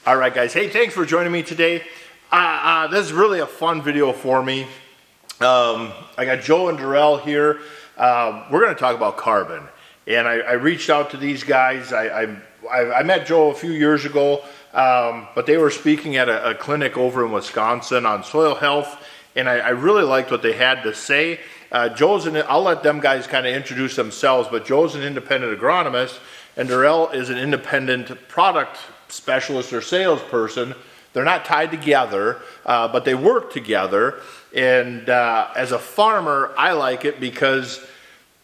All right, guys. Hey, thanks for joining me today. This is really a fun video for me. I got Joe and Doral here. We're going to talk about carbon. And I reached out to these guys. I met Joe a few years ago, but they were speaking at a clinic over in Wisconsin on soil health. And I really liked what they had to say. I'll let them guys kind of introduce themselves, but Joe's an independent agronomist, and Doral is an independent product specialist or salesperson. They're not tied together, but they work together. And as a farmer, I like it because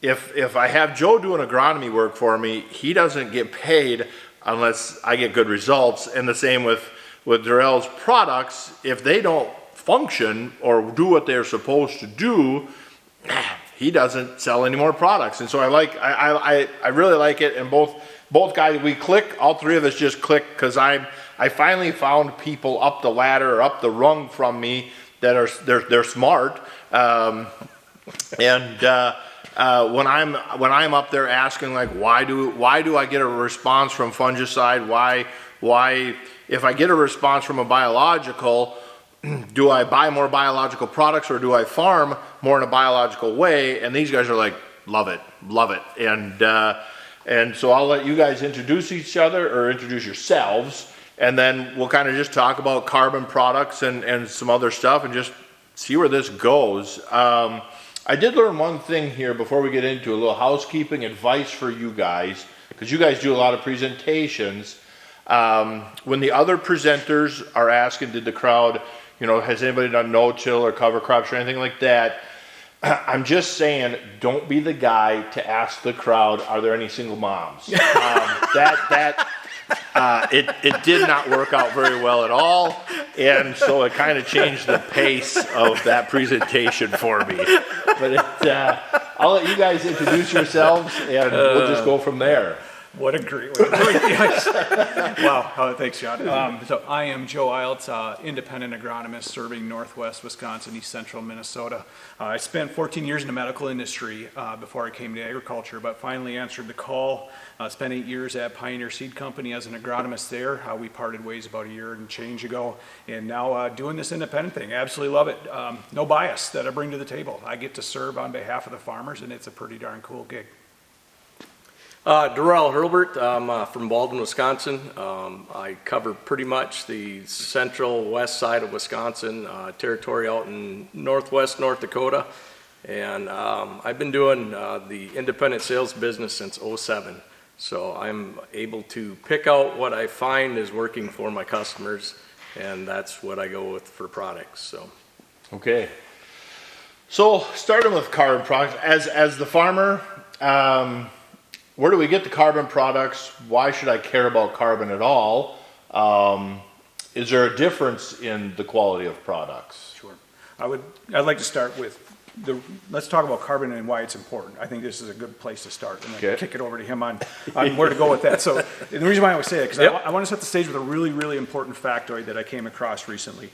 if I have Joe doing agronomy work for me, he doesn't get paid unless I get good results. And the same with Doral's products. If they don't function or do what they're supposed to do, he doesn't sell any more products. And so I really like it. And both guys, we click, all three of us just click, because I finally found people up the ladder or up the rung from me that they're smart. When I'm up there asking, like, why do I get a response from fungicide? Why if I get a response from a biological, do I buy more biological products, or do I farm more in a biological way? And these guys are like, love it. And so I'll let you guys introduce each other, or introduce yourselves, and then we'll kind of just talk about carbon products and some other stuff, and just see where this goes. I did learn one thing here before we get into a little housekeeping advice for you guys, because you guys do a lot of presentations. When the other presenters are asking, did the crowd, has anybody done no-till or cover crops or anything like that? I'm just saying, don't be the guy to ask the crowd, are there any single moms? It did not work out very well at all, and so it kind of changed the pace of that presentation for me. But I'll let you guys introduce yourselves, and we'll just go from there. What a great way to do it. Wow, thanks, John. So I am Joe Ailts, independent agronomist serving Northwest Wisconsin, East Central Minnesota. I spent 14 years in the medical industry before I came to agriculture, but finally answered the call. Spent 8 years at Pioneer Seed Company as an agronomist there. We parted ways about a year and change ago, and now doing this independent thing. Absolutely love it. No bias that I bring to the table. I get to serve on behalf of the farmers, and it's a pretty darn cool gig. Doral Hubart, I'm from Baldwin, Wisconsin. I cover pretty much the central west side of Wisconsin, territory out in northwest North Dakota. And I've been doing the independent sales business since '07. So I'm able to pick out what I find is working for my customers, and that's what I go with for products. So. Okay. So starting with carbon products, as the farmer, where do we get the carbon products? Why should I care about carbon at all? Is there a difference in the quality of products? Sure. I'd like to start with let's talk about carbon and why it's important. I think this is a good place to start, and then kick it over to him on where to go with that. So the reason why I always say that, because I want to set the stage with a really, really important factoid that I came across recently.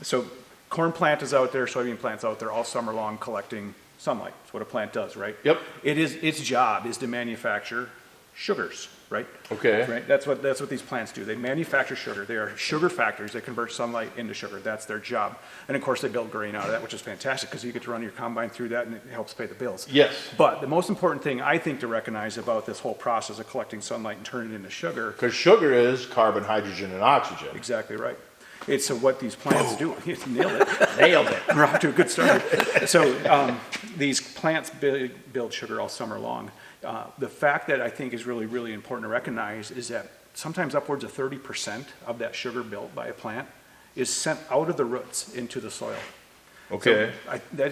So corn plant is out there, soybean plant's out there all summer long collecting sunlight. That's what a plant does, right? Yep. Its job is to manufacture sugars, right? Okay. Right. That's what these plants do. They manufacture sugar. They are sugar factories. They convert sunlight into sugar. That's their job. And of course, they build grain out of that, which is fantastic because you get to run your combine through that, and it helps pay the bills. Yes. But the most important thing I think to recognize about this whole process of collecting sunlight and turning it into sugar, because sugar is carbon, hydrogen, and oxygen. Exactly right. It's what these plants do. You nailed it. Nailed it. We're off to a good start. So these plants build sugar all summer long. The fact that I think is really, really important to recognize is that sometimes upwards of 30% of that sugar built by a plant is sent out of the roots into the soil. Okay.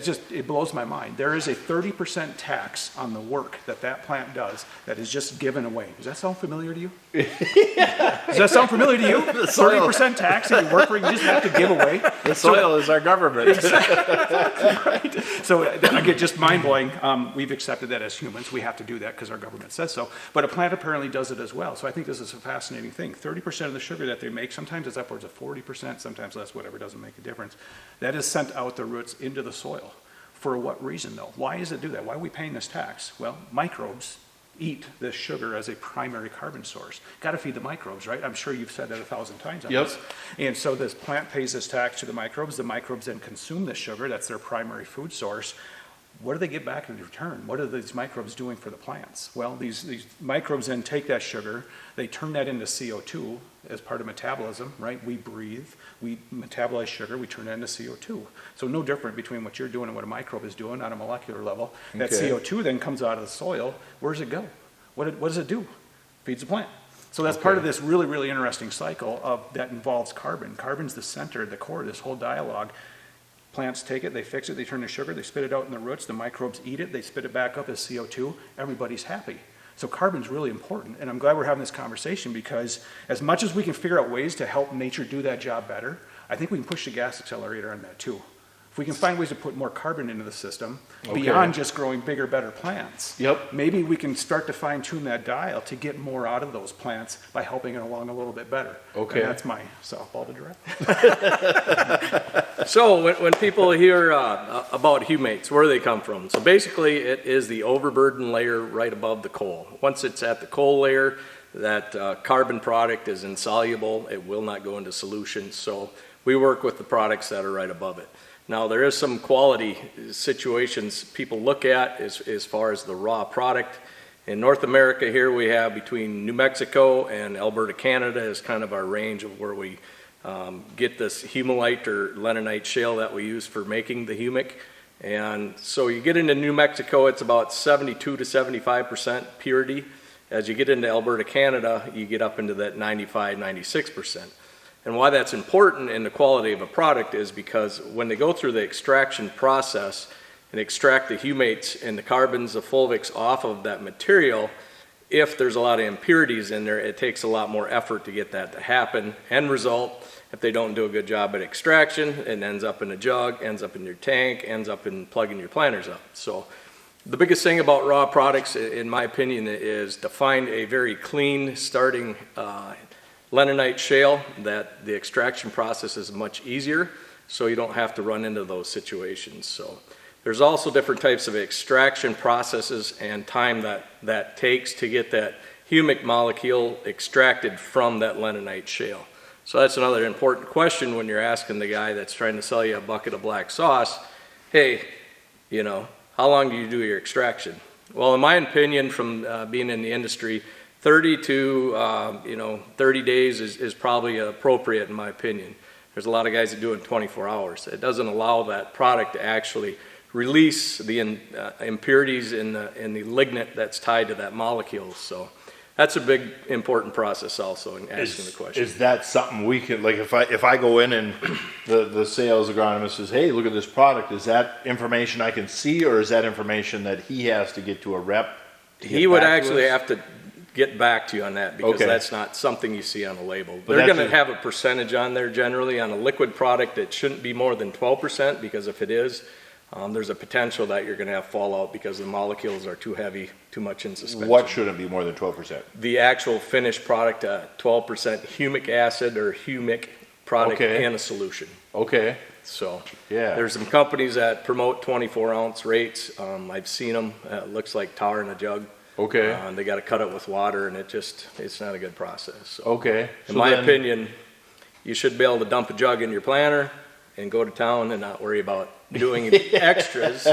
So it blows my mind. There is a 30% tax on the work that plant does that is just given away. Does that sound familiar to you? Does that sound familiar to you? 30% tax and you work where you just have to give away. The soil is our government. Right. So I get just mind-blowing. We've accepted that as humans. We have to do that because our government says so. But a plant apparently does it as well. So I think this is a fascinating thing. 30% of the sugar that they make, sometimes it's upwards of 40%, sometimes less, whatever, doesn't make a difference. That is sent out the roots into the soil. For what reason, though? Why does it do that? Why are we paying this tax? Well, microbes eat this sugar as a primary carbon source. Got to feed the microbes, right? I'm sure you've said that 1,000 times on Yep. this. And so this plant pays this tax to the microbes. The microbes then consume this sugar. That's their primary food source. What do they get back in return? What are these microbes doing for the plants? Well, these microbes then take that sugar, they turn that into CO2 as part of metabolism, right? We breathe, we metabolize sugar, we turn that into CO2. So no different between what you're doing and what a microbe is doing on a molecular level. That Okay. CO2 then comes out of the soil. Where does it go? What does it do? Feeds the plant. So that's part of this really, really interesting cycle that involves carbon. Carbon's the center, the core of this whole dialogue. Plants take it, they fix it, they turn to sugar, they spit it out in the roots, the microbes eat it, they spit it back up as CO2, everybody's happy. So carbon's really important, and I'm glad we're having this conversation because as much as we can figure out ways to help nature do that job better, I think we can push the gas accelerator on that too. If we can find ways to put more carbon into the system, beyond just growing bigger, better plants, Yep. maybe we can start to fine tune that dial to get more out of those plants by helping it along a little bit better. Okay. And that's my softball to direct. So when people hear about humates, where do they come from? So basically, it is the overburden layer right above the coal. Once it's at the coal layer, that carbon product is insoluble. It will not go into solution. So we work with the products that are right above it. Now, there is some quality situations people look at as far as the raw product. In North America here, we have between New Mexico and Alberta, Canada is kind of our range of where we get this humulite or lenonite shale that we use for making the humic. And so you get into New Mexico, it's about 72 to 75% purity. As you get into Alberta, Canada, you get up into that 95, 96%. And why that's important in the quality of a product is because when they go through the extraction process and extract the humates and the carbons, the fulvics off of that material, if there's a lot of impurities in there, it takes a lot more effort to get that to happen. End result, if they don't do a good job at extraction, it ends up in a jug, ends up in your tank, ends up in plugging your planters up. So the biggest thing about raw products, in my opinion, is to find a very clean starting lenonite shale that the extraction process is much easier, so you don't have to run into those situations. So there's also different types of extraction processes and time that takes to get that humic molecule extracted from that lenonite shale. So that's another important question when you're asking the guy that's trying to sell you a bucket of black sauce, hey, you know, how long do you do your extraction? Well, in my opinion, from being in the industry, 30 to 30 days is probably appropriate in my opinion. There's a lot of guys that do it in 24 hours. It doesn't allow that product to actually release the impurities in the lignin that's tied to that molecule. So that's a big important process also in asking the question. Is that something we can, like if I go in and the sales agronomist says, hey, look at this product, is that information I can see or is that information that he has to get to a rep? He would actually have to get back to you on that because that's not something you see on a label. But they're going to have a percentage on there generally. On a liquid product, it shouldn't be more than 12% because if it is, there's a potential that you're going to have fallout because the molecules are too heavy, too much in suspension. What shouldn't be more than 12%? The actual finished product, 12% humic acid or humic product in a solution. Okay. So yeah, there's some companies that promote 24-ounce rates. I've seen them. It looks like tar in a jug. Okay. They got to cut it with water, and it's not a good process. So okay. In my opinion, you should be able to dump a jug in your planter and go to town and not worry about doing extras.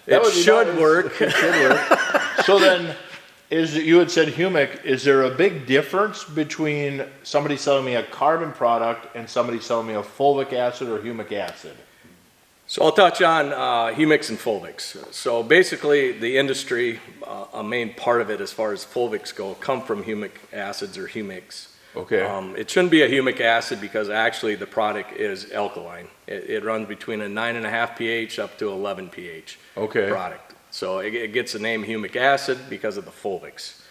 It should work. It should work. So then, you had said humic, is there a big difference between somebody selling me a carbon product and somebody selling me a fulvic acid or humic acid? So I'll touch on humics and fulvics. So basically the industry, a main part of it as far as fulvics go, come from humic acids or humics. Okay. It shouldn't be a humic acid because actually the product is alkaline. It runs between a 9.5 pH up to 11 pH product. So it gets the name humic acid because of the fulvics.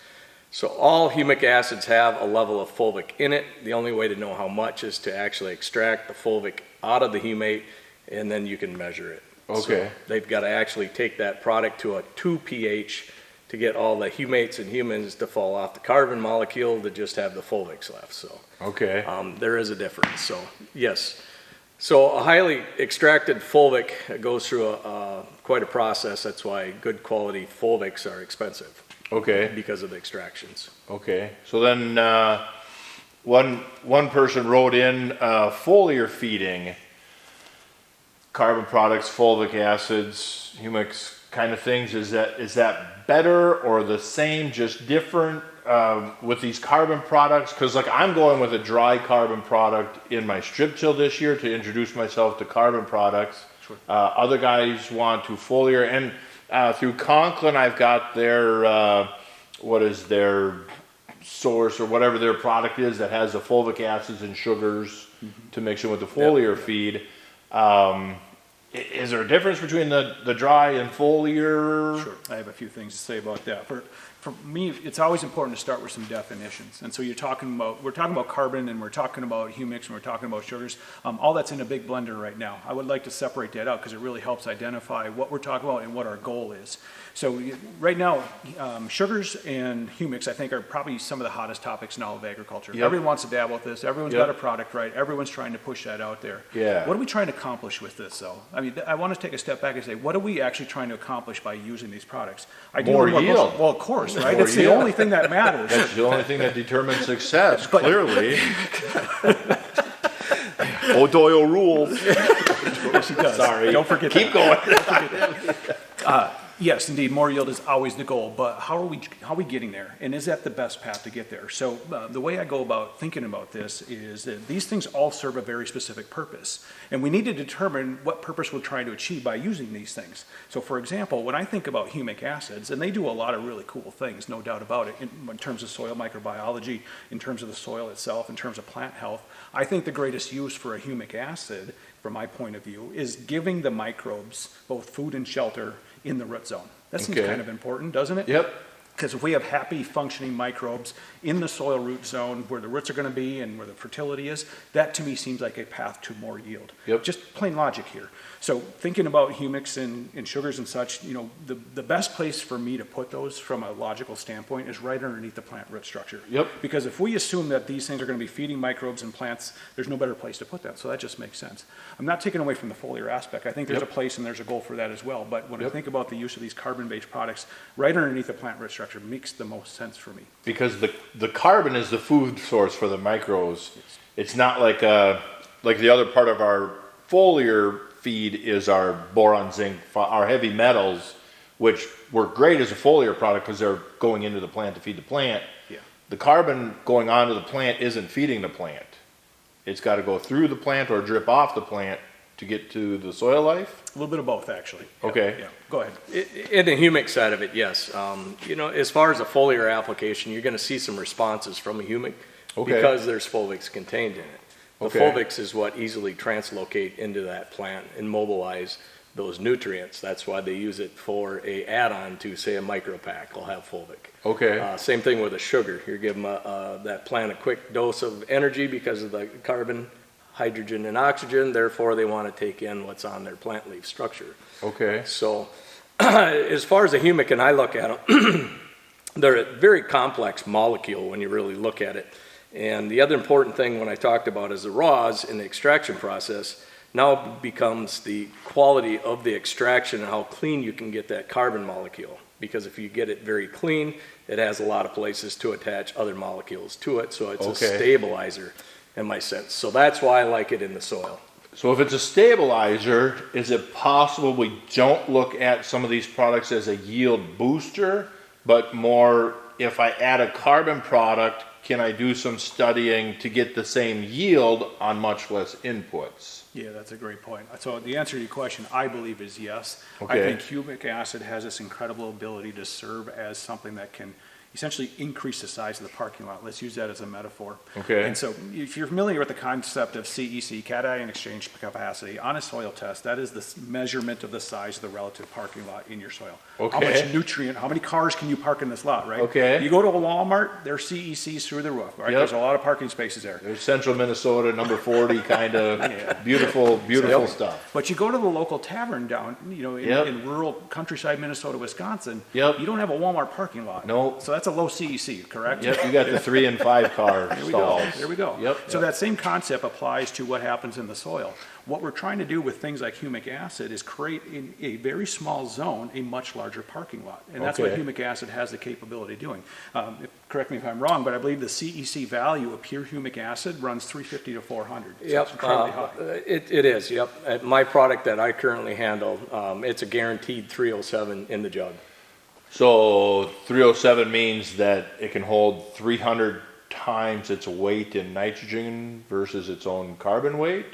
So all humic acids have a level of fulvic in it. The only way to know how much is to actually extract the fulvic out of the humate and then you can measure it. Okay. So they've got to actually take that product to a 2 pH to get all the humates and humans to fall off the carbon molecule to just have the fulvics left. So there is a difference. So yes. So a highly extracted fulvic goes through quite a process. That's why good quality fulvics are expensive. Okay. because of the extractions. Okay. So then one person wrote in foliar feeding, carbon products, fulvic acids, humics kind of things. Is that better or the same, just different with these carbon products? Because like I'm going with a dry carbon product in my strip till this year to introduce myself to carbon products. Sure. Other guys want to foliar, and through Conklin I've got their what is their source or whatever their product is that has the fulvic acids and sugars to mix in with the foliar feed. Is there a difference between the dry and foliar? Sure. I have a few things to say about that. For me, it's always important to start with some definitions. And so we're talking about carbon, and we're talking about humics, and we're talking about sugars. All that's in a big blender right now. I would like to separate that out because it really helps identify what we're talking about and what our goal is. So right now, sugars and humics, I think, are probably some of the hottest topics in all of agriculture. Yep. Everyone wants to dabble with this. Everyone's Yep. got a product, right? Everyone's trying to push that out there. Yeah. What are we trying to accomplish with this, though? I mean, I want to take a step back and say, what are we actually trying to accomplish by using these products? More yield. Well, of course, right? More It's the yield. only thing that matters. That's the only thing that determines success, clearly. O'Doyle rules. Yes, he does. Sorry. Don't forget Keep that. going. Yes, indeed, more yield is always the goal, but how are we getting there? And is that the best path to get there? So the way I go about thinking about this is that these things all serve a very specific purpose. And we need to determine what purpose we're trying to achieve by using these things. So for example, when I think about humic acids, and they do a lot of really cool things, no doubt about it, in terms of soil microbiology, in terms of the soil itself, in terms of plant health, I think the greatest use for a humic acid, from my point of view, is giving the microbes both food and shelter in the root zone. That seems Okay. kind of important, doesn't it? Yep. Because if we have happy functioning microbes in the soil root zone where the roots are going to be and where the fertility is, that to me seems like a path to more yield. Yep. Just plain logic here. So thinking about humics and sugars and such, you know, the best place for me to put those from a logical standpoint is right underneath the plant root structure. Yep. Because if we assume that these things are going to be feeding microbes and plants, there's no better place to put that. So that just makes sense. I'm not taking away from the foliar aspect. I think there's Yep. a place and there's a goal for that as well. But when I Yep. think about the use of these carbon-based products, right underneath the plant root structure makes the most sense for me. Because the carbon is the food source for the microbes. It's not like the other part of our foliar feed is our boron, zinc, our heavy metals, which were great as a foliar product because they're going into the plant to feed the plant. Yeah. The carbon going onto the plant isn't feeding the plant. It's got to go through the plant or drip off the plant to get to the soil life. A little bit of both, actually. Okay. Yeah, go ahead. In the humic side of it, yes. You know, as far as a foliar application, you're going to see some responses from a humic Okay. because there's fulvics contained in it. The Okay. fulvics is what easily translocate into that plant and mobilize those nutrients. That's why they use it for a add-on to, say, a micropack will have fulvic. Okay. Same thing with a sugar. You're giving that plant a quick dose of energy because of the carbon, hydrogen, and oxygen. Therefore, they want to take in what's on their plant leaf structure. Okay. So as far as a humic, and I look at them, they're a very complex molecule when you really look at it. And the other important thing when I talked about is the raws in the extraction process now becomes the quality of the extraction and how clean you can get that carbon molecule. Because if you get it very clean, it has a lot of places to attach other molecules to it. So it's a Okay. stabilizer in my sense. So that's why I like it in the soil. So if it's a stabilizer, is it possible we don't look at some of these products as a yield booster, but more if I add a carbon product, can I do some studying to get the same yield on much less inputs? Yeah, that's a great point. So the answer to your question, I believe, is yes. Okay. I think humic acid has this incredible ability to serve as something that can essentially increase the size of the parking lot. Let's use that as a metaphor. Okay. And so if you're familiar with the concept of CEC, cation exchange capacity, on a soil test, that is the measurement of the size of the relative parking lot in your soil. Okay. How much nutrient, how many cars can you park in this lot, right? Okay. You go to a Walmart, their CEC's through the roof, right? Yep. There's a lot of parking spaces there. There's central Minnesota, number 40, kind of beautiful Yep. stuff. But you go to the local tavern down, you know, Yep. in rural countryside Minnesota, Wisconsin, Yep. you don't have a Walmart parking lot. No. So that's a low CEC, correct? Yep, you got the 3 and 5 car There we go. stalls. There we go. Yep. So that same concept applies to what happens in the soil. What we're trying to do with things like humic acid is create in a very small zone a much larger parking lot. And that's what Okay. humic acid has the capability of doing. Correct me if I'm wrong, but I believe the CEC value of pure humic acid runs 350 to 400. So Yep, it's incredibly high. it is, yep. My product that I currently handle, it's a guaranteed 307 in the jug. So 307 means that it can hold 300 times its weight in nitrogen versus its own carbon weight?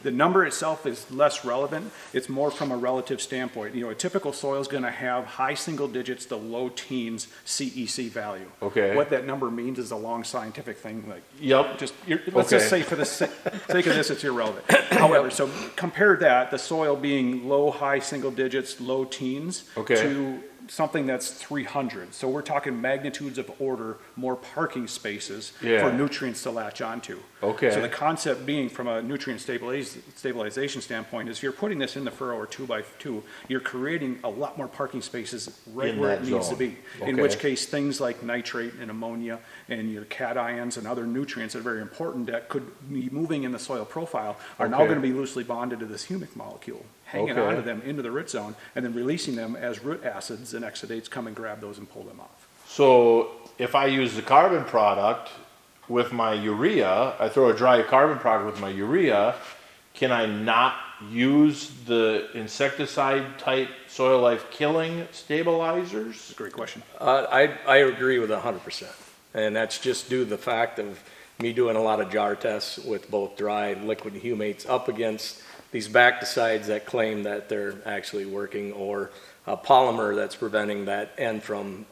The number itself is less relevant. It's more from a relative standpoint. You know, a typical soil is going to have high single digits to low teens CEC value. Okay. What that number means is a long scientific thing. Like, Yep. let's Okay. just say for the sake of this, it's irrelevant. However, so compare that, the soil being low, high single digits, low teens, Okay. to something that's 300. So we're talking magnitudes of order, more parking spaces Yeah. for nutrients to latch onto. Okay. So the concept being from a nutrient stabilization standpoint is you're putting this in the furrow or 2x2, you're creating a lot more parking spaces right In where that it needs zone. to be. In Okay. which case things like nitrate and ammonia and your cations and other nutrients that are very important that could be moving in the soil profile are now Okay. going to be loosely bonded to this humic molecule, hanging Okay. onto them into the root zone and then releasing them as root acids and exudates come and grab those and pull them off. So if I use the carbon product with my urea, I throw a dry carbon product with my urea, can I not use the insecticide type soil life killing stabilizers? Great question. I agree with 100%. And that's just due to the fact of me doing a lot of jar tests with both dry and liquid humates up against these bacticides that claim that they're actually working, or a polymer that's preventing that end from,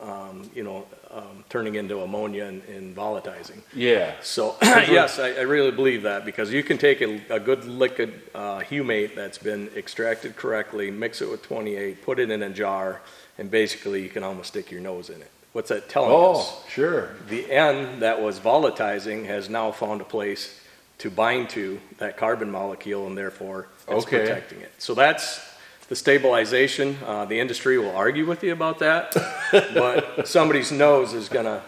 turning into ammonia and volatilizing. Yeah. So, yes, I really believe that, because you can take a good liquid humate that's been extracted correctly, mix it with 28, put it in a jar, and basically you can almost stick your nose in it. What's that telling us? Oh, sure. The end that was volatilizing has now found a place to bind to that carbon molecule, and therefore it's Okay. protecting it. So that's the stabilization. The industry will argue with you about that, but somebody's nose is gonna,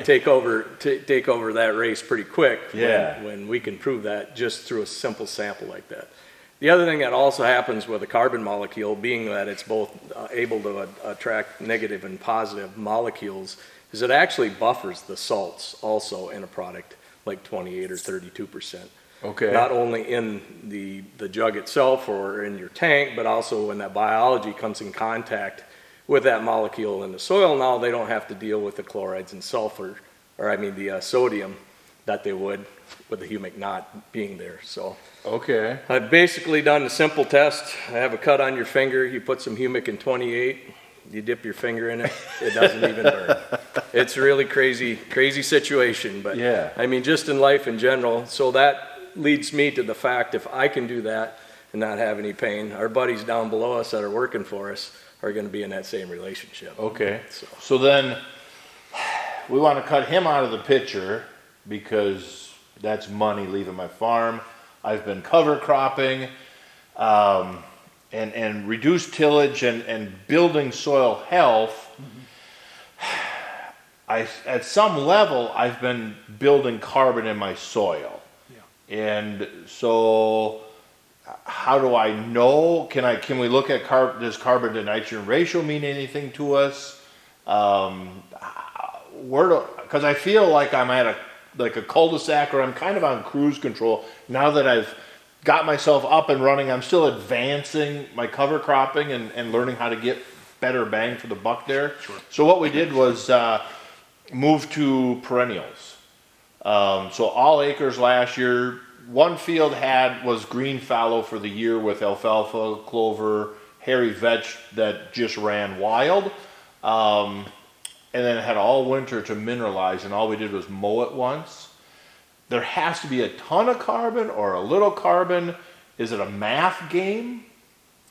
take over that race pretty quick. Yeah. When we can prove that just through a simple sample like that. The other thing that also happens with a carbon molecule, being that it's both able to attract negative and positive molecules, is it actually buffers the salts also in a product like 28 or 32%. Okay. Not only in the jug itself or in your tank, but also when that biology comes in contact with that molecule in the soil, now they don't have to deal with the chlorides and sulfur, the sodium that they would with the humic not being there. So Okay. I've basically done a simple test. I have a cut on your finger, you put some humic in 28, you dip your finger in it, it doesn't even burn. It's a really crazy situation, but Yeah. just in life in general. So that leads me to the fact, if I can do that and not have any pain, our buddies down below us that are working for us are going to be in that same relationship. Okay. So- So then we want to cut him out of the picture because that's money leaving my farm. I've been cover cropping and reduced tillage and building soil health. At some level, I've been building carbon in my soil. And so how do I know? Can we look at does carbon to nitrogen ratio mean anything to us? Because I feel like I'm at a cul-de-sac, or I'm kind of on cruise control. Now that I've got myself up and running, I'm still advancing my cover cropping and learning how to get better bang for the buck there. Sure. So what we did was move to perennials. So all acres last year, one field was green fallow for the year with alfalfa, clover, hairy vetch that just ran wild. And then it had all winter to mineralize, and all we did was mow it once. There has to be a ton of carbon or a little carbon. Is it a math game?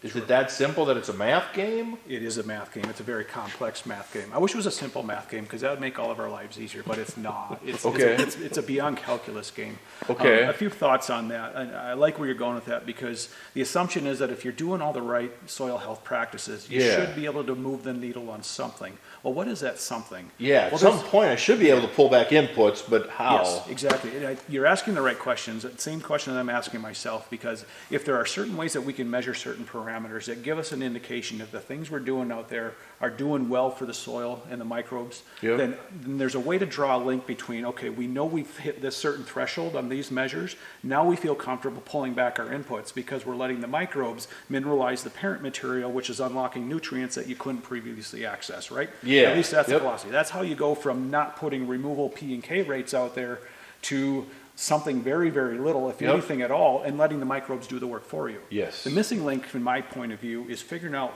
Is it that simple that it's a math game? It is a math game. It's a very complex math game. I wish it was a simple math game because that would make all of our lives easier, but it's not. Okay. It's a beyond calculus game. Okay. A few thoughts on that. I like where you're going with that because the assumption is that if you're doing all the right soil health practices, you should be able to move the needle on something. Well, what is that something? Yeah, well, at some point I should be able to pull back inputs, but how? Yes, exactly. You're asking the right questions. The same question that I'm asking myself, because if there are certain ways that we can measure certain parameters that give us an indication that the things we're doing out there are doing well for the soil and the microbes, then there's a way to draw a link between, okay, we know we've hit this certain threshold on these measures. Now we feel comfortable pulling back our inputs because we're letting the microbes mineralize the parent material, which is unlocking nutrients that you couldn't previously access, right? Yeah. At least that's the philosophy. That's how you go from not putting removal P and K rates out there to something very, very little, if anything at all, and letting the microbes do the work for you. Yes. The missing link, from my point of view, is figuring out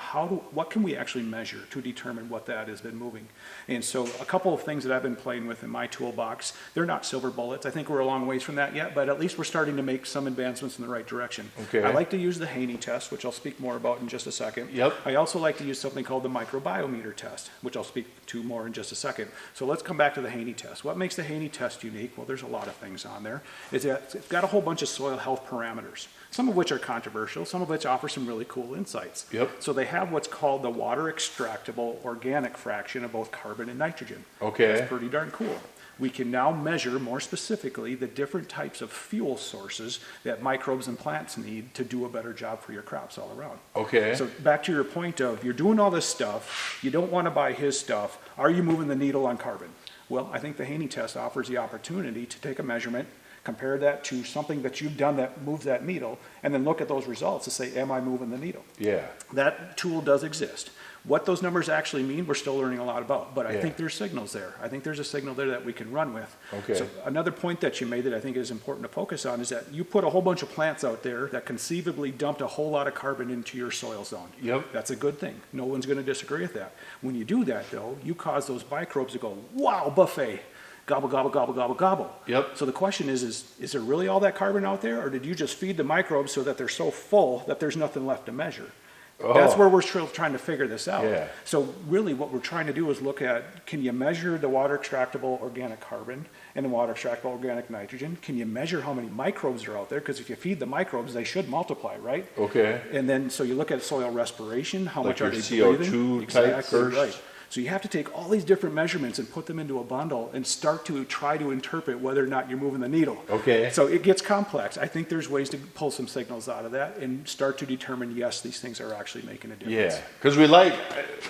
what can we actually measure to determine what that has been moving. And so a couple of things that I've been playing with in my toolbox, they're not silver bullets. I think we're a long ways from that yet, but at least we're starting to make some advancements in the right direction. Okay. I like to use the Haney test, which I'll speak more about in just a second. Yep. I also like to use something called the microbiometer test, which I'll speak to more in just a second. So let's come back to the Haney test. What makes the Haney test unique? Well, there's a lot of things on there. It's got a whole bunch of soil health parameters, some of which are controversial, some of which offer some really cool insights. Yep. So they have what's called the water extractable organic fraction of both carbon and nitrogen. Okay. That's pretty darn cool. We can now measure more specifically the different types of fuel sources that microbes and plants need to do a better job for your crops all around. Okay. So back to your point of you're doing all this stuff, you don't want to buy his stuff, are you moving the needle on carbon? Well, I think the Haney test offers the opportunity to take a measurement, compare that to something that you've done that moves that needle, and then look at those results to say, am I moving the needle? Yeah. That tool does exist. What those numbers actually mean, we're still learning a lot about, but I think there's signals there. I think there's a signal there that we can run with. Okay. So another point that you made that I think is important to focus on is that you put a whole bunch of plants out there that conceivably dumped a whole lot of carbon into your soil zone. Yep. That's a good thing. No one's going to disagree with that. When you do that, though, you cause those microbes to go, wow, buffet. Gobble, gobble, gobble, gobble, gobble. Yep. So the question is there really all that carbon out there, or did you just feed the microbes so that they're so full that there's nothing left to measure? That's where we're still trying to figure this out. Yeah. So really what we're trying to do is look at, can you measure the water extractable organic carbon and the water extractable organic nitrogen? Can you measure how many microbes are out there? Because if you feed the microbes, they should multiply, right? Okay. And then, so you look at soil respiration, how Like much are your they breathing? CO2 type Exactly, first? right. So you have to take all these different measurements and put them into a bundle and start to try to interpret whether or not you're moving the needle. Okay. So it gets complex. I think there's ways to pull some signals out of that and start to determine, yes, these things are actually making a difference. Yeah, because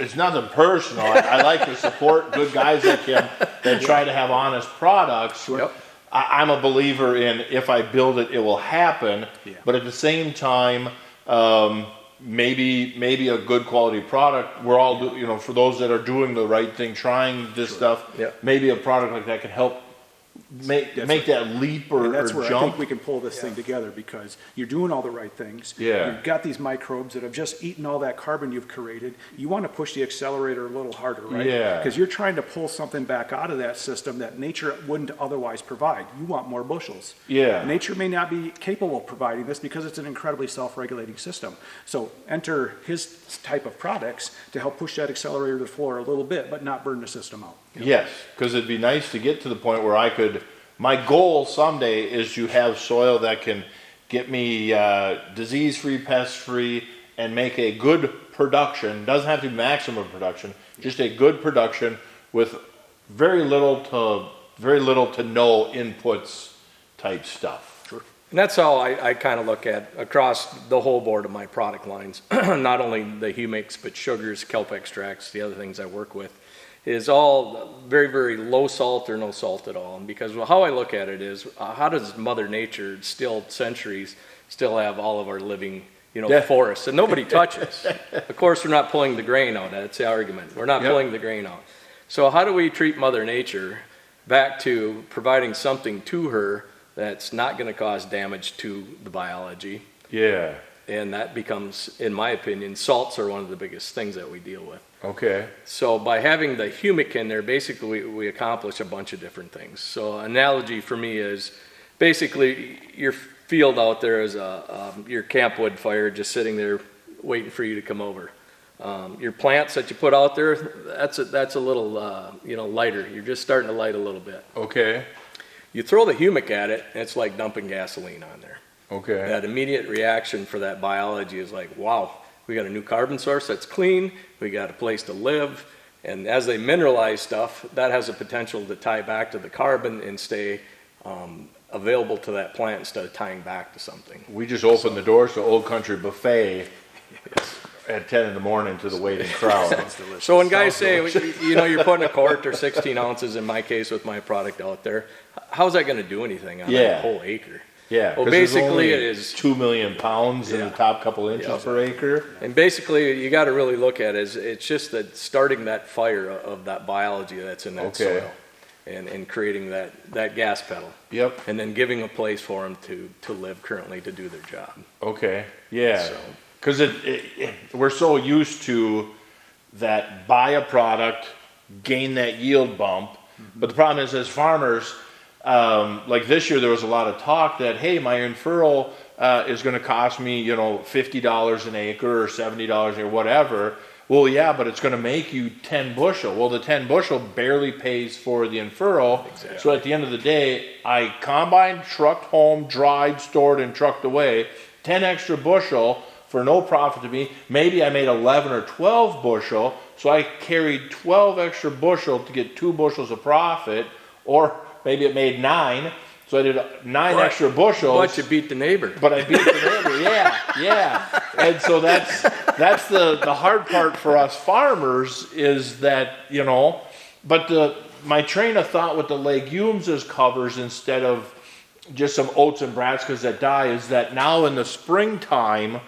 it's nothing personal. I like to support good guys like him that try to have honest products. Yep. I'm a believer in if I build it, it will happen. Yeah. But at the same time, maybe a good quality product. We're all, for those that are doing the right thing, trying this stuff. Yep. Maybe a product like that can help make that leap or And that's where I jump. think we can pull this thing together because you're doing all the right things. Yeah. You've got these microbes that have just eaten all that carbon you've created. You want to push the accelerator a little harder, right? Yeah. Because you're trying to pull something back out of that system that nature wouldn't otherwise provide. You want more bushels. Yeah. Nature may not be capable of providing this because it's an incredibly self-regulating system. So enter his type of products to help push that accelerator to the floor a little bit, but not burn the system out. Yes, because it'd be nice to get to the point where my goal someday is to have soil that can get me disease-free, pest-free, and make a good production. Doesn't have to be maximum production, just a good production with very little to no inputs type stuff. Sure. And that's how I kind of look at across the whole board of my product lines, not only the humics, but sugars, kelp extracts, the other things I work with, is all very, very low salt or no salt at all. And because how I look at it is, how does Mother Nature centuries still have all of our living, forests that nobody touches? Of course, we're not pulling the grain out. That's the argument. We're not pulling the grain out. So how do we treat Mother Nature back to providing something to her that's not going to cause damage to the biology? Yeah. And that becomes, in my opinion, salts are one of the biggest things that we deal with. Okay. So by having the humic in there, basically we accomplish a bunch of different things. So analogy for me is basically your field out there is your camp wood fire just sitting there waiting for you to come over. Your plants that you put out there, that's a little, you know, lighter. You're just starting to light a little bit. Okay. You throw the humic at it, and it's like dumping gasoline on there. Okay. That immediate reaction for that biology is like, wow, we got a new carbon source that's clean, we got a place to live, and as they mineralize stuff, that has a potential to tie back to the carbon and stay available to that plant instead of tying back to something. We just opened the doors to Old Country Buffet at 10 in the morning to the waiting crowd. So when guys say, you know, you're putting a quart or 16 ounces, in my case with my product out there, how's that going to do anything on a whole acre? Yeah, well, 'cause there's basically only it is 2 million pounds in the top couple inches per acre. And basically, you got to really look at it as it's just that starting that fire of that biology that's in that soil, and creating that gas pedal. Yep. And then giving a place for them to live currently to do their job. Okay. Yeah. So, Because we're so used to that, buy a product, gain that yield bump. But the problem is, as farmers, like this year, there was a lot of talk that, hey, my infurl is going to cost me, you know, $50 an acre or $70 or whatever. Well, yeah, but it's going to make you 10 bushel. Well, the 10 bushel barely pays for the infurl. Exactly. So at the end of the day, I combined, trucked home, dried, stored, and trucked away 10 extra bushel for no profit to me. Maybe I made 11 or 12 bushel, so I carried 12 extra bushel to get 2 bushels of profit, or maybe it made 9, so I did 9 extra bushels. But you beat the neighbor. But I beat the neighbor, yeah. And so that's the hard part for us farmers is that, you know, but my train of thought with the legumes as covers instead of just some oats and brassicas that die is that now in the springtime,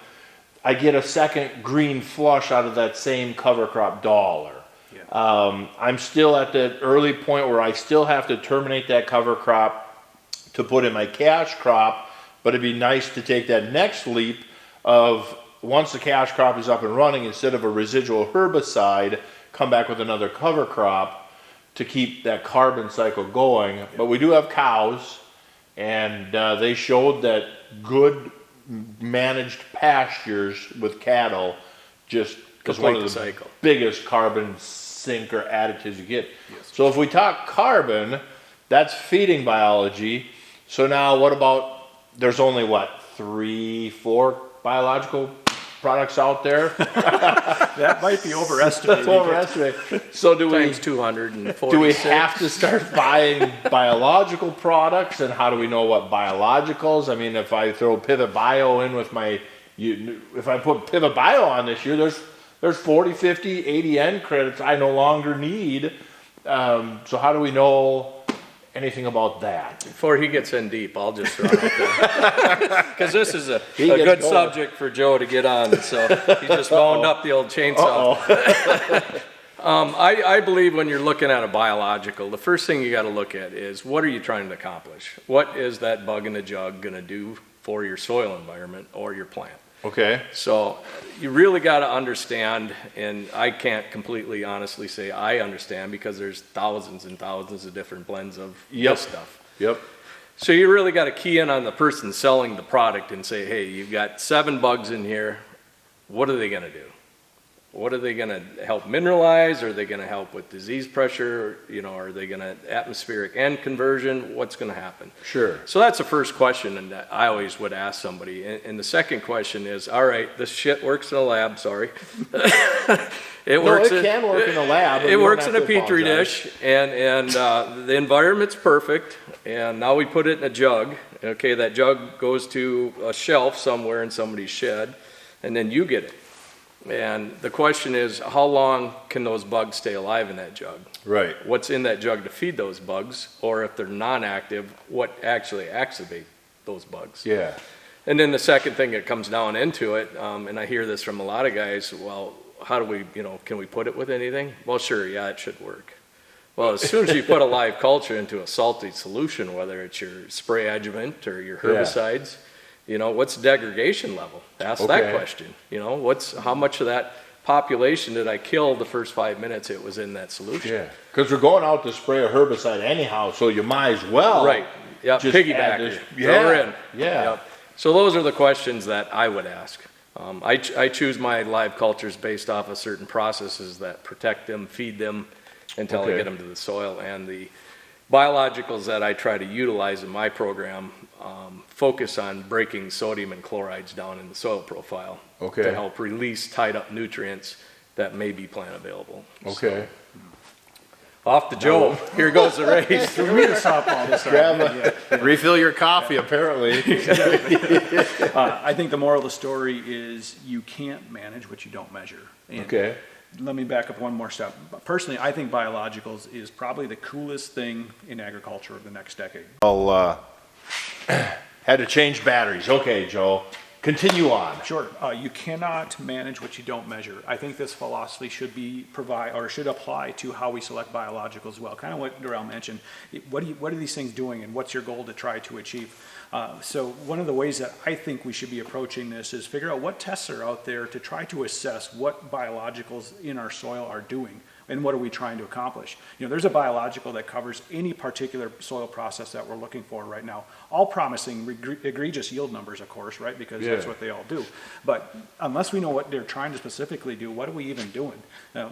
I get a second green flush out of that same cover crop dollar. Yeah. I'm still at the early point where I still have to terminate that cover crop to put in my cash crop, but it'd be nice to take that next leap of once the cash crop is up and running, instead of a residual herbicide, come back with another cover crop to keep that carbon cycle going. Yeah. But we do have cows, and they showed that good managed pastures with cattle just is one of the biggest carbon sink or additives you get. Yes. So if we talk carbon, that's feeding biology. So now what about, there's only what, 3-4 biological products out there? That might be overestimated. That's overestimated. So do Times 246. Do we have to start buying biological products, and how do we know what biologicals? I mean, if I throw Pivot Bio in with if I put Pivot Bio on this year, there's 40, 50, 80 N credits I no longer need. So how do we know anything about that? Before he gets in deep, I'll just throw it out there. Because this is a good subject for Joe to get on, so he just wound up the old chainsaw. I believe when you're looking at a biological, the first thing you got to look at is, what are you trying to accomplish? What is that bug in the jug going to do for your soil environment or your plant? Okay. So you really got to understand, and I can't completely honestly say I understand because there's thousands and thousands of different blends of this stuff. Yep. So you really got to key in on the person selling the product and say, hey, you've got 7 bugs in here. What are they going to do? What are they going to help mineralize? Are they going to help with disease pressure? You know, are they going to atmospheric end conversion? What's going to happen? Sure. So that's the first question, and I always would ask somebody. And the second question is, all right, this shit works in a lab. Sorry, it can work in a lab. It works in a petri dish, and the environment's perfect. And now we put it in a jug. Okay, that jug goes to a shelf somewhere in somebody's shed, and then you get it. And the question is, how long can those bugs stay alive in that jug? Right. What's in that jug to feed those bugs? Or if they're non-active, what actually activates those bugs? Yeah. And then the second thing that comes down into it, and I hear this from a lot of guys, well, how do we, can we put it with anything? Well, sure, yeah, it should work. Well, as soon as you put a live culture into a salty solution, whether it's your spray adjuvant or your herbicides, what's the degradation level? Ask that question. How much of that population did I kill the first 5 minutes it was in that solution? Yeah, because we're going out to spray a herbicide anyhow, so you might as well. Right. Yeah. Piggyback. Throw her in. Yeah. Yep. So those are the questions that I would ask. I choose my live cultures based off of certain processes that protect them, feed them until I get them to the soil. And the biologicals that I try to utilize in my program focus on breaking sodium and chlorides down in the soil profile to help release tied up nutrients that may be plant available. Okay. Off to Joe. Here goes the race. Threw me the softball this time. Refill your coffee, apparently. I think the moral of the story is you can't manage what you don't measure. And let me back up one more step. Personally, I think biologicals is probably the coolest thing in agriculture of the next decade. Well, had to change batteries. Okay, Joe. Continue on. Sure. You cannot manage what you don't measure. I think this philosophy should should apply to how we select biologicals as well. Kind of what Doral mentioned. What are these things doing, and what's your goal to try to achieve? So one of the ways that I think we should be approaching this is figure out what tests are out there to try to assess what biologicals in our soil are doing. And what are we trying to accomplish? There's a biological that covers any particular soil process that we're looking for right now. All promising egregious yield numbers, of course, right? Because that's what they all do. But unless we know what they're trying to specifically do, what are we even doing?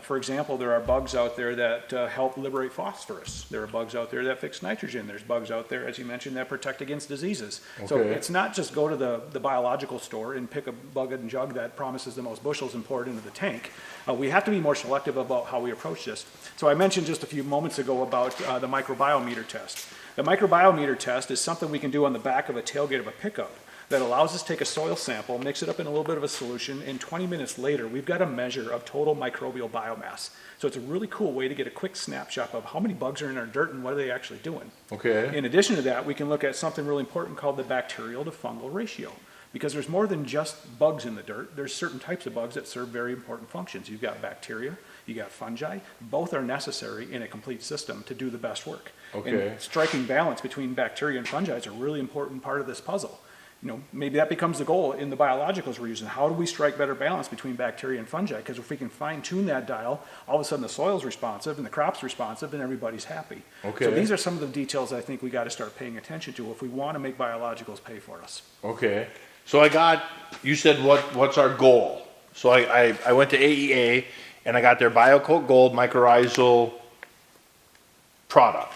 For example, there are bugs out there that help liberate phosphorus. There are bugs out there that fix nitrogen. There's bugs out there, as you mentioned, that protect against diseases. So it's not just go to the biological store and pick a bug and jug that promises the most bushels and pour it into the tank. We have to be more selective about how we approach this. So I mentioned just a few moments ago about the microbial meter test. The microbial meter test is something we can do on the back of a tailgate of a pickup that allows us to take a soil sample, mix it up in a little bit of a solution, and 20 minutes later, we've got a measure of total microbial biomass. So it's a really cool way to get a quick snapshot of how many bugs are in our dirt and what are they actually doing. In addition to that, we can look at something really important called the bacterial to fungal ratio. Because there's more than just bugs in the dirt. There's certain types of bugs that serve very important functions. You've got bacteria, you got fungi. Both are necessary in a complete system to do the best work. And striking balance between bacteria and fungi is a really important part of this puzzle. Maybe that becomes the goal in the biologicals we're using. How do we strike better balance between bacteria and fungi? Because if we can fine tune that dial, all of a sudden the soil's responsive and the crop's responsive and everybody's happy. So these are some of the details I think we got to start paying attention to if we want to make biologicals pay for us. So you said what's our goal? So I went to AEA and I got their BioCoat Gold Mycorrhizal product.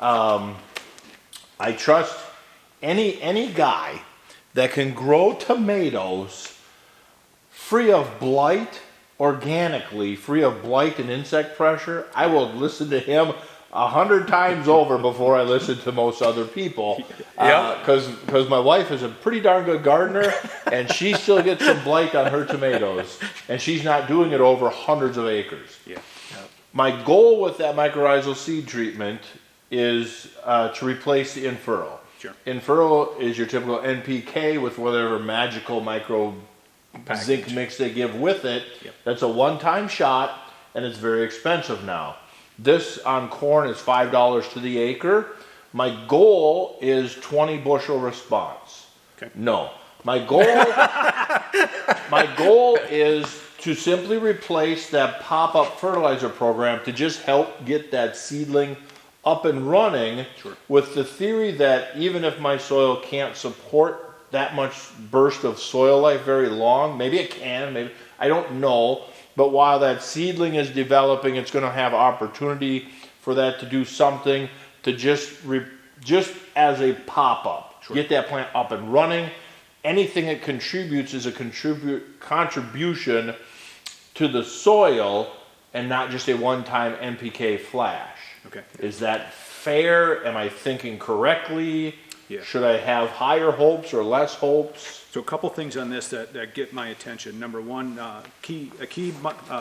I trust any guy that can grow tomatoes free of blight, organically, free of blight and insect pressure. I will listen to him 100 times over before I listen to most other people. Because my wife is a pretty darn good gardener, and she still gets some blight on her tomatoes, and she's not doing it over hundreds of acres. My goal with that mycorrhizal seed treatment is to replace the Infurl. Infurl is your typical NPK with whatever magical micro zinc mix they give with it. That's a one-time shot, and it's very expensive now. This on corn is $5 to the acre. My goal is 20 bushel response. No, my goal is to simply replace that pop-up fertilizer program to just help get that seedling up and running with the theory that even if my soil can't support that much burst of soil life very long, maybe it can, maybe, I don't know. But while that seedling is developing, it's going to have opportunity for that to do something to just as a pop-up. Get that plant up and running. Anything it contributes is a contribution to the soil and not just a one-time NPK flash. Is that fair? Am I thinking correctly? Should I have higher hopes or less hopes? So a couple things on this that get my attention. Number one, a key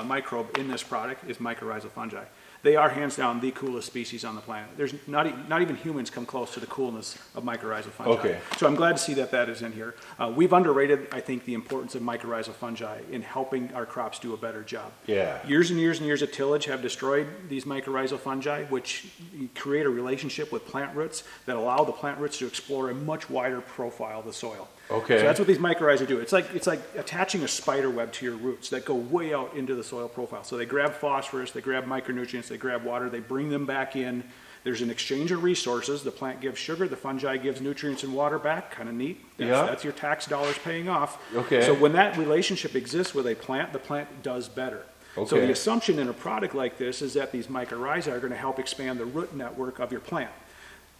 microbe in this product is mycorrhizal fungi. They are hands down the coolest species on the planet. There's not even humans come close to the coolness of mycorrhizal fungi. So I'm glad to see that is in here. We've underrated, I think, the importance of mycorrhizal fungi in helping our crops do a better job. Years and years and years of tillage have destroyed these mycorrhizal fungi, which create a relationship with plant roots that allow the plant roots to explore a much wider profile of the soil. So that's what these mycorrhizal do. It's like attaching a spider web to your roots that go way out into the soil profile. So they grab phosphorus, they grab micronutrients, they grab water, they bring them back in, There's an exchange of resources. The plant gives sugar, the fungi gives nutrients and water back. Kind of neat. That's your tax dollars paying off. Okay. So when that relationship exists with a plant, the plant does better. Okay. So the assumption in a product like this is that these mycorrhizae are going to help expand the root network of your plant.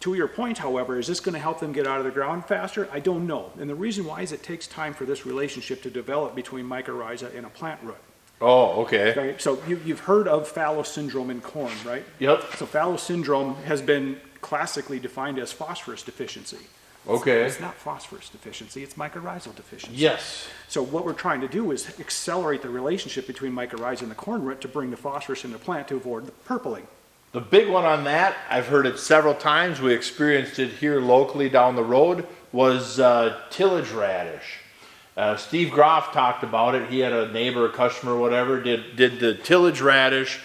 To your point, however, is this going to help them get out of the ground faster? I don't know. And the reason why is it takes time for this relationship to develop between mycorrhiza and a plant root. Oh, okay. Okay, so you've heard of fallow syndrome in corn, right? Yep. So fallow syndrome has been classically defined as phosphorus deficiency. Okay. It's not phosphorus deficiency, it's mycorrhizal deficiency. Yes. So what we're trying to do is accelerate the relationship between mycorrhiza and the corn root to bring the phosphorus in the plant to avoid the purpling. The big one on that, I've heard it several times, we experienced it here locally down the road, was tillage radish. Steve Groff talked about it. He had a neighbor, a customer, whatever, did the tillage radish,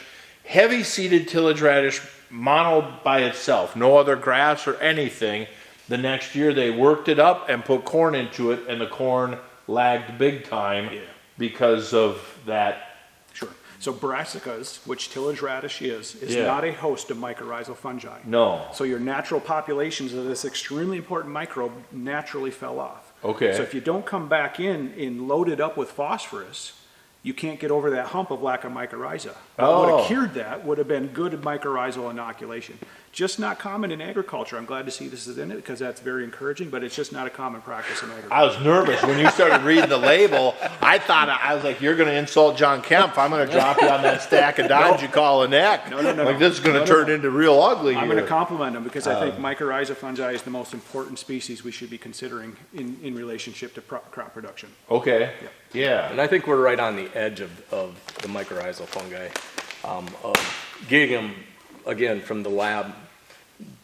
heavy seeded tillage radish, mono by itself, no other grass or anything. The next year they worked it up and put corn into it, and the corn lagged big time because of that. Sure. So brassicas, which tillage radish is Yeah. not a host of mycorrhizal fungi. No. So your natural populations of this extremely important microbe naturally fell off. Okay. So if you don't come back in and load it up with phosphorus, you can't get over that hump of lack of mycorrhiza. What would have cured that would have been good mycorrhizal inoculation. Just not common in agriculture. I'm glad to see this is in it because that's very encouraging, but it's just not a common practice in agriculture. I was nervous when you started reading the label. I was like, you're going to insult John Kemp. I'm going to drop you on that stack of dimes you call a neck. No. Like this is going to turn into real ugly I'm here. going to compliment them because I think mycorrhiza fungi is the most important species we should be considering in relationship to crop production. Okay. Yeah. And I think we're right on the edge of the mycorrhizal fungi, of getting them, again, from the lab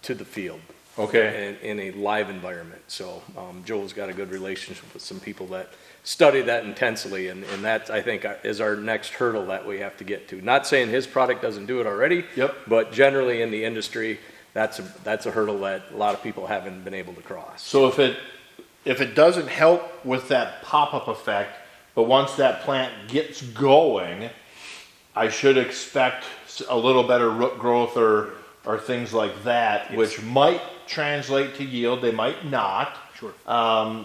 to the field. Okay. And in a live environment. So Joel's got a good relationship with some people that study that intensely, and that, I think, is our next hurdle that we have to get to. Not saying his product doesn't do it already, but generally in the industry, that's a hurdle that a lot of people haven't been able to cross. So if it doesn't help with that pop-up effect, but once that plant gets going, I should expect a little better root growth or things like that, which might translate to yield. They might not. Sure.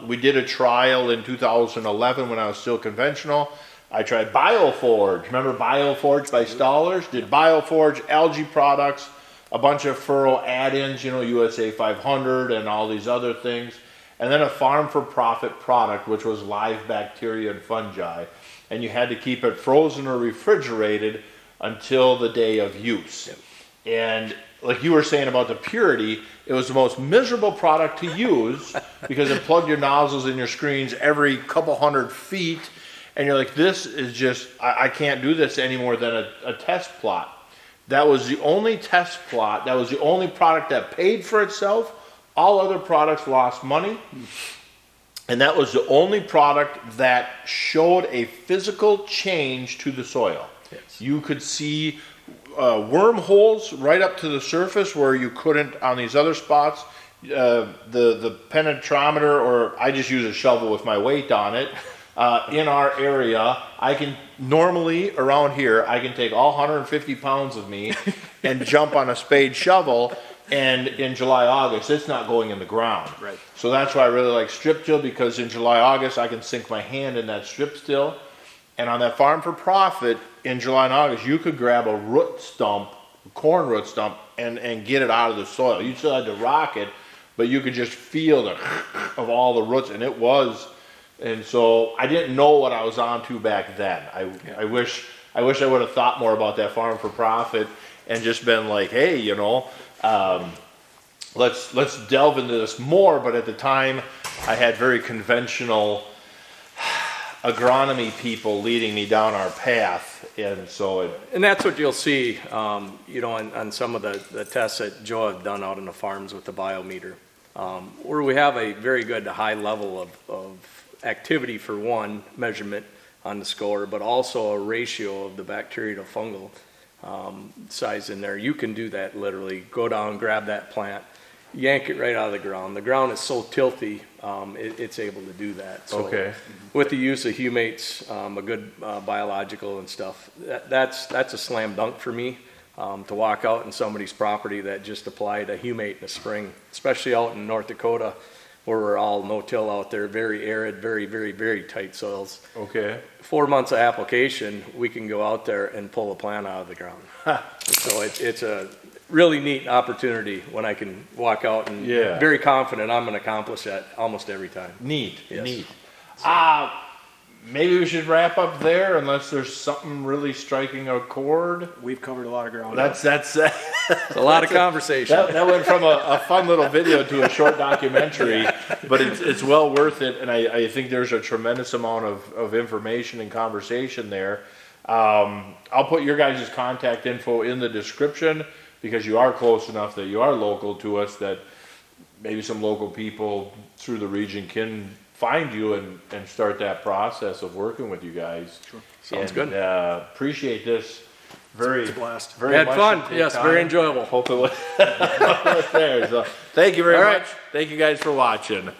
We did a trial in 2011 when I was still conventional. I tried Bioforge. Remember Bioforge by Stallers? Did Bioforge, algae products, a bunch of furrow add-ins, USA 500 and all these other things. And then a farm-for-profit product, which was live bacteria and fungi. And you had to keep it frozen or refrigerated until the day of use. Yep. And like you were saying about the purity, it was the most miserable product to use because it plugged your nozzles in your screens every couple 100 feet. And you're like, this is just, I can't do this any more than a test plot. That was the only test plot. That was the only product that paid for itself. All other products lost money. And that was the only product that showed a physical change to the soil. Yes. You could see wormholes right up to the surface where you couldn't on these other spots. The penetrometer, or I just use a shovel with my weight on it, in our area, I can normally around here, I can take all 150 pounds of me and jump on a spade shovel, and in July, August, it's not going in the ground. Right. So that's why I really like strip till, because in July, August, I can sink my hand in that strip still. And on that farm for profit, in July and August, you could grab a root stump, a corn root stump, and get it out of the soil. You still had to rock it, but you could just feel the of all the roots, and it was. And so I didn't know what I was on to back then. I wish I would have thought more about that farm for profit and just been like, hey, let's delve into this more. But at the time, I had very conventional agronomy people leading me down our path, and so And that's what you'll see, on some of the tests that Joe have done out in the farms with the biometer, where we have a very good high level of activity for one measurement on the score, but also a ratio of the bacterial to fungal size in there. You can do that literally. Go down, grab that plant, yank it right out of the ground. The ground is so tilty, it's able to do that. So Okay. with the use of humates, a good biological and stuff, that's a slam dunk for me. to walk out in somebody's property that just applied a humate in the spring, especially out in North Dakota, where we're all no-till out there, very arid, very, very, very tight soils. Okay. 4 months of application, we can go out there and pull a plant out of the ground. So it's a really neat opportunity when I can walk out and Yeah. very confident I'm going to accomplish that almost every time. Neat, Yes. neat. Maybe we should wrap up there unless there's something really striking a chord. We've covered a lot of ground. That's It's a lot of conversation. that went from a fun little video to a short documentary, but it's well worth it, and I think there's a tremendous amount of information and conversation there. I'll put your guys' contact info in the description because you are close enough that you are local to us that maybe some local people through the region can find you and start that process of working with you guys. Sure. Sounds And, good. Appreciate this very, It's a blast. very Had much fun. to take Yes, time. very enjoyable. Hope it was there. So, thank you very All much. right. Thank you guys for watching.